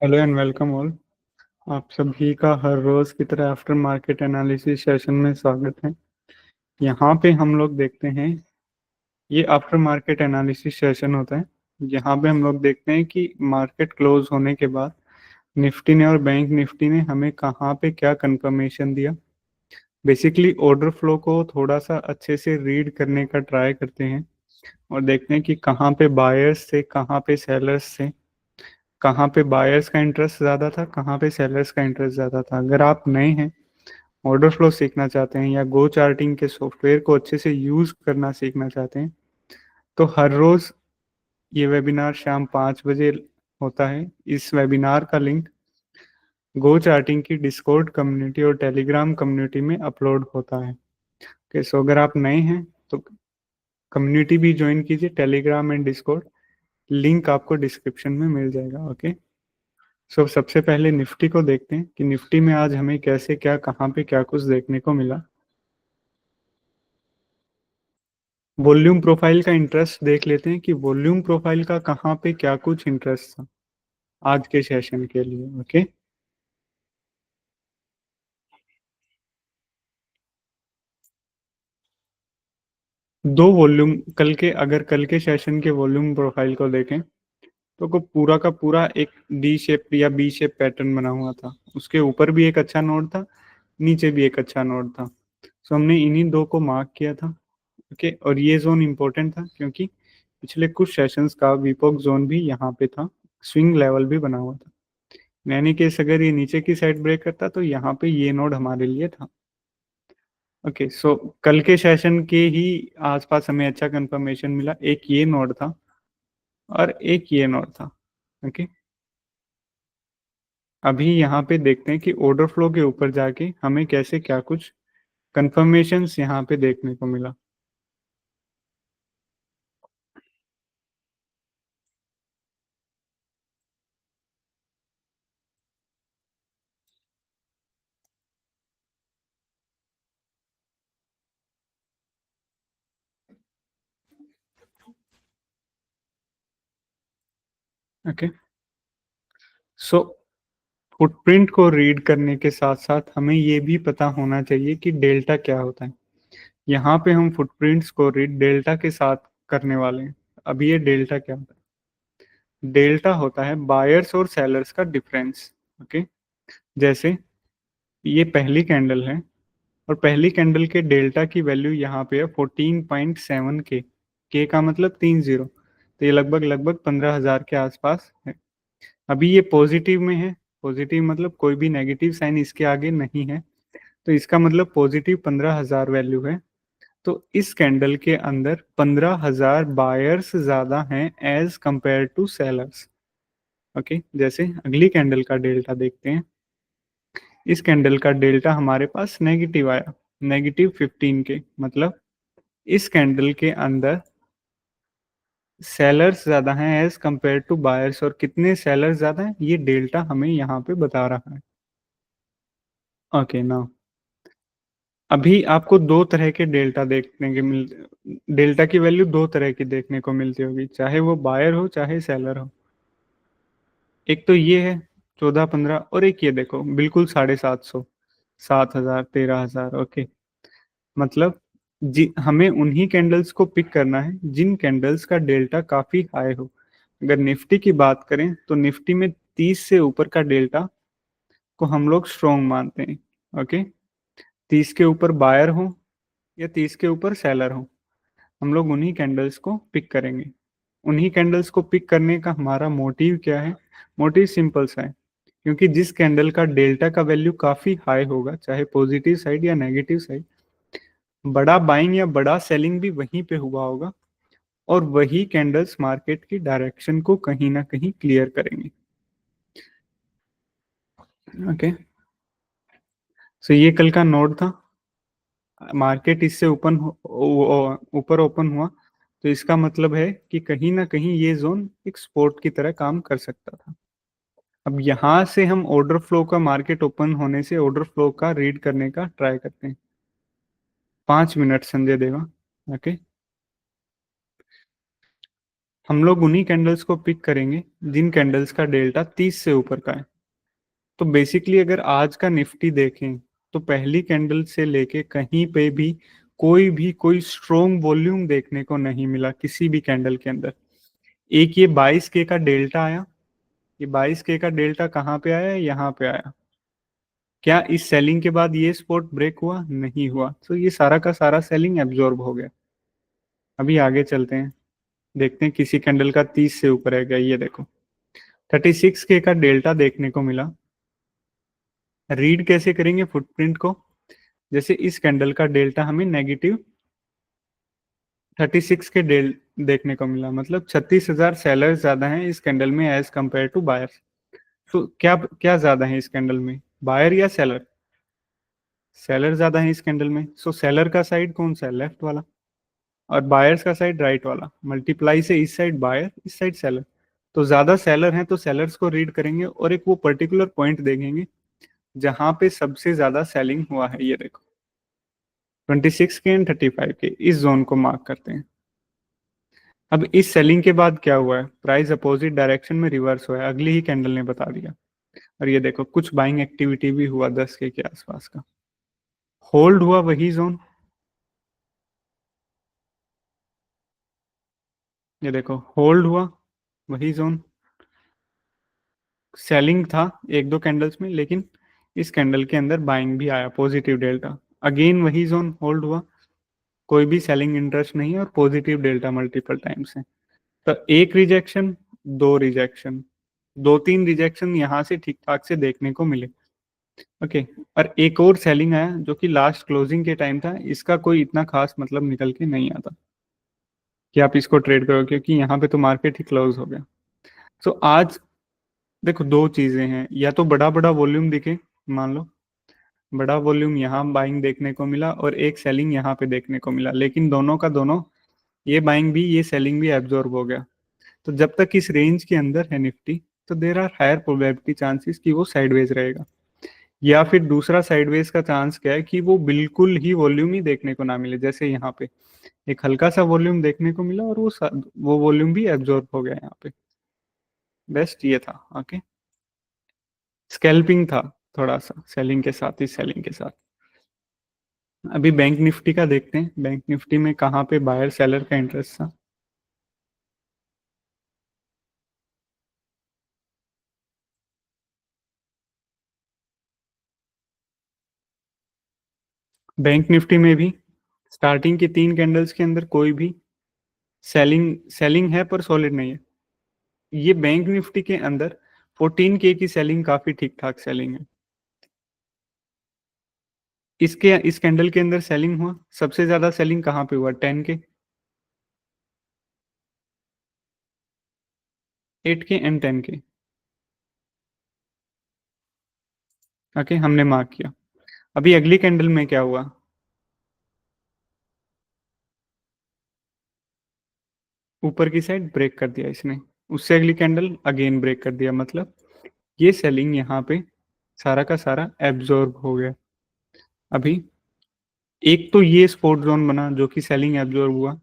Hello and welcome all. आप सभी का हर रोज की तरह आफ्टर मार्केट एनालिसिस सेशन में स्वागत है। यहाँ पे हम लोग देखते हैं, ये आफ्टर मार्केट एनालिसिस सेशन होता है। यहाँ पे हम लोग देखते हैं कि मार्केट क्लोज होने के बाद निफ्टी ने और बैंक निफ्टी ने हमें कहाँ पे क्या कंफर्मेशन दिया। बेसिकली ऑर्डर फ्लो को थोड़ा सा अच्छे से रीड करने का ट्राई करते हैं और देखते हैं कि कहाँ पे बायर्स से, कहाँ पे सेलर्स से, कहाँ पे बायर्स का इंटरेस्ट ज़्यादा था, कहाँ पे सेलर्स का इंटरेस्ट ज़्यादा था। अगर आप नए हैं, ऑर्डर फ्लो सीखना चाहते हैं या गो चार्टिंग के सॉफ्टवेयर को अच्छे से यूज़ करना सीखना चाहते हैं, तो हर रोज़ ये वेबिनार शाम 5 बजे होता है। इस वेबिनार का लिंक गो चार्टिंग की डिस्कॉर्ड कम्युनिटी और टेलीग्राम कम्युनिटी में अपलोड होता है। ओके, सो अगर आप नए हैं तो कम्युनिटी भी ज्वाइन कीजिए, टेलीग्राम एंड डिस्कॉर्ड। लिंक आपको डिस्क्रिप्शन में मिल जाएगा। ओके, सो सबसे पहले निफ्टी को देखते हैं कि निफ्टी में आज हमें कैसे क्या, कहाँ पे क्या कुछ देखने को मिला। वॉल्यूम प्रोफाइल का इंटरेस्ट देख लेते हैं कि वॉल्यूम प्रोफाइल का कहाँ पे क्या कुछ इंटरेस्ट था आज के सेशन के लिए। ओके, दो वॉल्यूम कल के, अगर कल के सेशन के वॉल्यूम प्रोफाइल को देखें तो को पूरा का पूरा एक डी शेप या बी शेप पैटर्न बना हुआ था। उसके ऊपर भी एक अच्छा नोड था, नीचे भी एक अच्छा नोड था। सो हमने इन्हीं दो को मार्क किया था। ओके, और ये जोन इंपॉर्टेंट था क्योंकि पिछले कुछ सेशंस का वीपॉक जोन भी यहाँ पे था, स्विंग लेवल भी बना हुआ था। यानी कि अगर ये नीचे की साइड ब्रेक करता तो यहाँ पे ये नोड हमारे लिए था। ओके, सो कल के सेशन के ही आसपास हमें अच्छा कंफर्मेशन मिला। एक ये नोड था और एक ये नोड था। ओके, अभी यहाँ पे देखते हैं कि ऑर्डर फ्लो के ऊपर जाके हमें कैसे क्या कुछ कंफर्मेशंस यहाँ पे देखने को मिला। ओके, सो फुटप्रिंट को रीड करने के साथ साथ हमें ये भी पता होना चाहिए कि डेल्टा क्या होता है। यहाँ पे हम फुटप्रिंट्स को रीड डेल्टा के साथ करने वाले हैं। अब ये डेल्टा क्या होता है? डेल्टा होता है बायर्स और सेलर्स का डिफरेंस। ओके, जैसे ये पहली कैंडल है और पहली कैंडल के डेल्टा की वैल्यू यहाँ पे है 14.7 के का मतलब 30, तो ये लगभग लगभग 15,000 के आसपास है। अभी ये पॉजिटिव में है। पॉजिटिव मतलब कोई भी नेगेटिव साइन इसके आगे नहीं है, तो इसका मतलब पॉजिटिव 15,000 वैल्यू है। तो इस कैंडल के अंदर 15,000 बायर्स ज्यादा हैं as compared to sellers. Okay, जैसे अगली कैंडल का डेल्टा देखते हैं। इस कैंडल का डेल्टा हमारे पास नेगेटिव आया, -15 के मतलब इस कैंडल के अंदर सेलर्स ज्यादा हैं एज कंपेयर टू बायर्स। और कितने सेलर्स ज्यादा हैं ये डेल्टा हमें यहाँ पे बता रहा है। ओके, नाउ अभी आपको दो तरह के डेल्टा देखने के डेल्टा की वैल्यू दो तरह की देखने को मिलती होगी, चाहे वो बायर हो चाहे सेलर हो। एक तो ये है 14-15, और एक ये देखो बिल्कुल 750, 7,000, 13,000। ओके, मतलब जी हमें उन्हीं कैंडल्स को पिक करना है जिन कैंडल्स का डेल्टा काफी हाई हो। अगर निफ्टी की बात करें तो निफ्टी में 30 से ऊपर का डेल्टा को हम लोग स्ट्रॉन्ग मानते हैं। ओके, 30 के ऊपर बायर हो या 30 के ऊपर सेलर हो, हम लोग उन्हीं कैंडल्स को पिक करेंगे। उन्हीं कैंडल्स को पिक करने का हमारा मोटिव क्या है? मोटिव सिंपल सा है, क्योंकि जिस कैंडल का डेल्टा का वैल्यू काफी हाई होगा, चाहे पॉजिटिव साइड या नेगेटिव साइड, बड़ा बाइंग या बड़ा सेलिंग भी वहीं पे हुआ होगा और वही कैंडल्स मार्केट की डायरेक्शन को कहीं ना कहीं क्लियर करेंगे। ओके, सो ये कल का नोड था। मार्केट इससे ऊपर ओपन हुआ, तो इसका मतलब है कि कहीं ना कहीं ये जोन एक सपोर्ट की तरह काम कर सकता था। अब यहाँ से हम ऑर्डर फ्लो का, मार्केट ओपन होने से ऑर्डर फ्लो का रीड करने का ट्राई करते हैं। 5 मिनट संजय देवा। ओके, हम लोग उन्हीं कैंडल्स को पिक करेंगे जिन कैंडल्स का डेल्टा 30 से ऊपर का है। तो बेसिकली अगर आज का निफ्टी देखें तो पहली कैंडल से लेके कहीं पे भी कोई स्ट्रोंग वॉल्यूम देखने को नहीं मिला किसी भी कैंडल के अंदर। एक ये 22K का डेल्टा आया, ये 22K का डेल्टा कहाँ पे आया, यहाँ पे आया। क्या इस सेलिंग के बाद ये स्पॉट ब्रेक हुआ? नहीं हुआ। तो ये सारा का सारा सेलिंग एब्जॉर्ब हो गया। अभी आगे चलते हैं, देखते हैं किसी कैंडल का 30 से ऊपर है क्या। ये देखो 36K का डेल्टा देखने को मिला। रीड कैसे करेंगे फुटप्रिंट को? जैसे इस कैंडल का डेल्टा हमें नेगेटिव 36 के डेल देखने को मिला, मतलब 36,000 सेलर्स ज्यादा हैं इस कैंडल में एज कंपेयर टू बायर्स। तो क्या क्या ज्यादा है इस कैंडल में, बायर या सेलर? सेलर ज्यादा है इस कैंडल में। सो सेलर का साइड कौन सा है? लेफ्ट वाला। और बायर्स का साइड राइट वाला। मल्टीप्लाई से इस साइड बायर, इस साइड सेलर। तो ज्यादा सेलर हैं तो सेलर्स को रीड करेंगे और एक वो पर्टिकुलर पॉइंट देखेंगे जहां पे सबसे ज्यादा सेलिंग हुआ है। ये देखो 26K एंड 35K, इस जोन को मार्क करते हैं। अब इस सेलिंग के बाद क्या हुआ है? प्राइस अपोजिट डायरेक्शन में रिवर्स हुआ है, अगली ही कैंडल ने बता दिया। और ये देखो कुछ बाइंग एक्टिविटी भी हुआ 10K के आसपास का। होल्ड हुआ वही जोन, ये देखो होल्ड हुआ वही जोन। सेलिंग था एक दो कैंडल्स में, लेकिन इस कैंडल के अंदर बाइंग भी आया, पॉजिटिव डेल्टा। अगेन वही जोन होल्ड हुआ, कोई भी सेलिंग इंटरेस्ट नहीं है और पॉजिटिव डेल्टा मल्टीपल टाइम्स है। तो एक रिजेक्शन, दो रिजेक्शन, दो तीन रिजेक्शन यहाँ से ठीक ठाक से देखने को मिले। ओके। और एक और सेलिंग आया जो कि लास्ट क्लोजिंग के टाइम था, इसका कोई इतना खास मतलब निकल के नहीं आता कि आप इसको ट्रेड करो, क्योंकि यहाँ पे तो मार्केट ही क्लोज हो गया। सो आज देखो दो चीजें हैं, या तो बड़ा बड़ा वॉल्यूम दिखे, मान लो बड़ा वॉल्यूम यहाँ बाइंग देखने को मिला और एक सेलिंग यहाँ पे देखने को मिला, लेकिन दोनों का दोनों, ये बाइंग भी ये सेलिंग भी एब्जॉर्ब हो गया। तो जब तक इस रेंज के अंदर है निफ्टी, तो there are higher probability chances कि वो साइडवेज रहेगा। या फिर दूसरा साइडवेज का चांस क्या है कि वो बिल्कुल ही वॉल्यूम ही देखने को ना मिले, जैसे यहाँ पे एक हल्का सा वॉल्यूम देखने को मिला और वो वॉल्यूम भी एब्जॉर्ब हो गया यहाँ पे। बेस्ट ये था। ओके, स्कैल्पिंग था थोड़ा सा सेलिंग के साथ ही, सेलिंग के साथ। अभी बैंक निफ्टी का देखते हैं, बैंक निफ्टी में कहाँ पे बायर सेलर का इंटरेस्ट था। बैंक निफ्टी में भी स्टार्टिंग की तीन कैंडल्स के अंदर कोई भी सेलिंग सेलिंग है पर सॉलिड नहीं है। ये बैंक निफ्टी के अंदर 14K की सेलिंग काफी ठीक ठाक सेलिंग है। इसके इस कैंडल के अंदर सेलिंग हुआ, सबसे ज्यादा सेलिंग कहाँ पे हुआ? 10K, 8K and 10K। Okay, हमने मार्क किया। अभी अगली कैंडल में क्या हुआ? ऊपर की साइड ब्रेक कर दिया इसने, उससे अगली कैंडल अगेन ब्रेक कर दिया, मतलब ये सेलिंग यहाँ पे सारा का सारा एब्जॉर्ब हो गया। अभी एक तो ये स्पॉट जोन बना जो कि सेलिंग एब्जॉर्ब हुआ,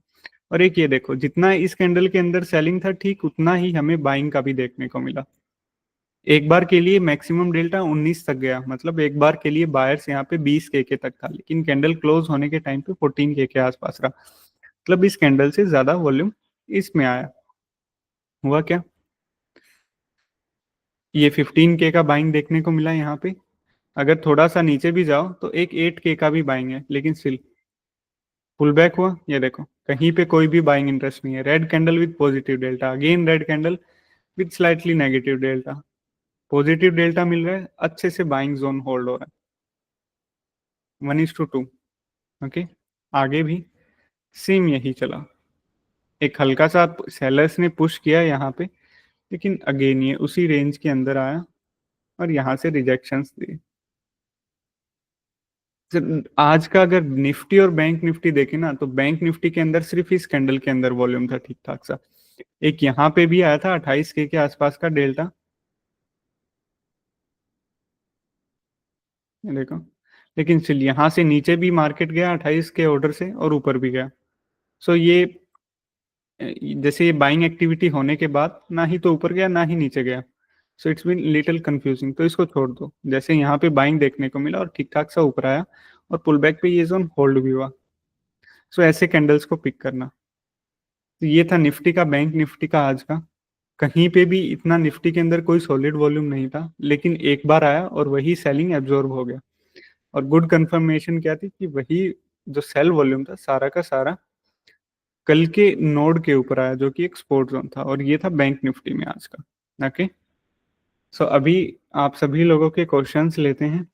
और एक ये देखो जितना इस कैंडल के अंदर सेलिंग था ठीक उतना ही हमें बाइंग का भी देखने को मिला। एक बार के लिए मैक्सिमम डेल्टा 19 तक गया, मतलब एक बार के लिए बायर्स यहाँ पे 20K तक था, लेकिन कैंडल क्लोज होने के टाइम पे 14K के आसपास रहा। मतलब इस कैंडल से ज्यादा वॉल्यूम इसमें आया। हुआ क्या? ये 15K का बाइंग देखने को मिला यहाँ पे। अगर थोड़ा सा नीचे भी जाओ तो एक 8K का भी बाइंग है, लेकिन स्टिल पुल बैक हुआ। ये देखो कहीं पे कोई भी बाइंग इंटरेस्ट नहीं है। Red candle with positive delta, again red candle with slightly negative delta. Positive delta मिल रहा है, अच्छे से बाइंग जोन होल्ड हो रहा है, 1:2। ओके, आगे भी सेम यही चला। एक हल्का सा सेलर्स ने पुश किया यहाँ पे, लेकिन अगेन ये उसी रेंज के अंदर आया और यहाँ से रिजेक्शंस दिए। आज का अगर निफ्टी और बैंक निफ्टी देखे ना, तो बैंक निफ्टी के अंदर सिर्फ इस कैंडल के अंदर वॉल्यूम था ठीक ठाक सा। एक यहाँ पे भी आया था 28K के आसपास का डेल्टा, ये देखो। लेकिन चलिए यहाँ से नीचे भी मार्केट गया 28 के ऑर्डर से और ऊपर भी गया। सो ये जैसे ये बाइंग एक्टिविटी होने के बाद ना ही तो ऊपर गया ना ही नीचे गया, so it's been little confusing, तो इसको छोड़ दो। जैसे यहाँ पे बाइंग देखने को मिला और ठीक ठाक सा ऊपर आया और पुल बैक पे ये जोन होल्ड भी हुआ, सो ऐसे कैंडल्स को पिक करना। तो ये था निफ्टी का, बैंक निफ्टी का आज का। कहीं पे भी इतना निफ्टी के अंदर कोई सॉलिड वॉल्यूम नहीं था, लेकिन एक बार आया और वही सेलिंग एब्जॉर्ब हो गया। और गुड कंफर्मेशन क्या थी कि वही जो सेल वॉल्यूम था सारा का सारा कल के नोड के ऊपर आया, जो कि एक सपोर्ट जोन था, और ये था बैंक निफ्टी में आज का। ओके, सो अभी आप सभी लोगों के क्वेश्चंस लेते हैं।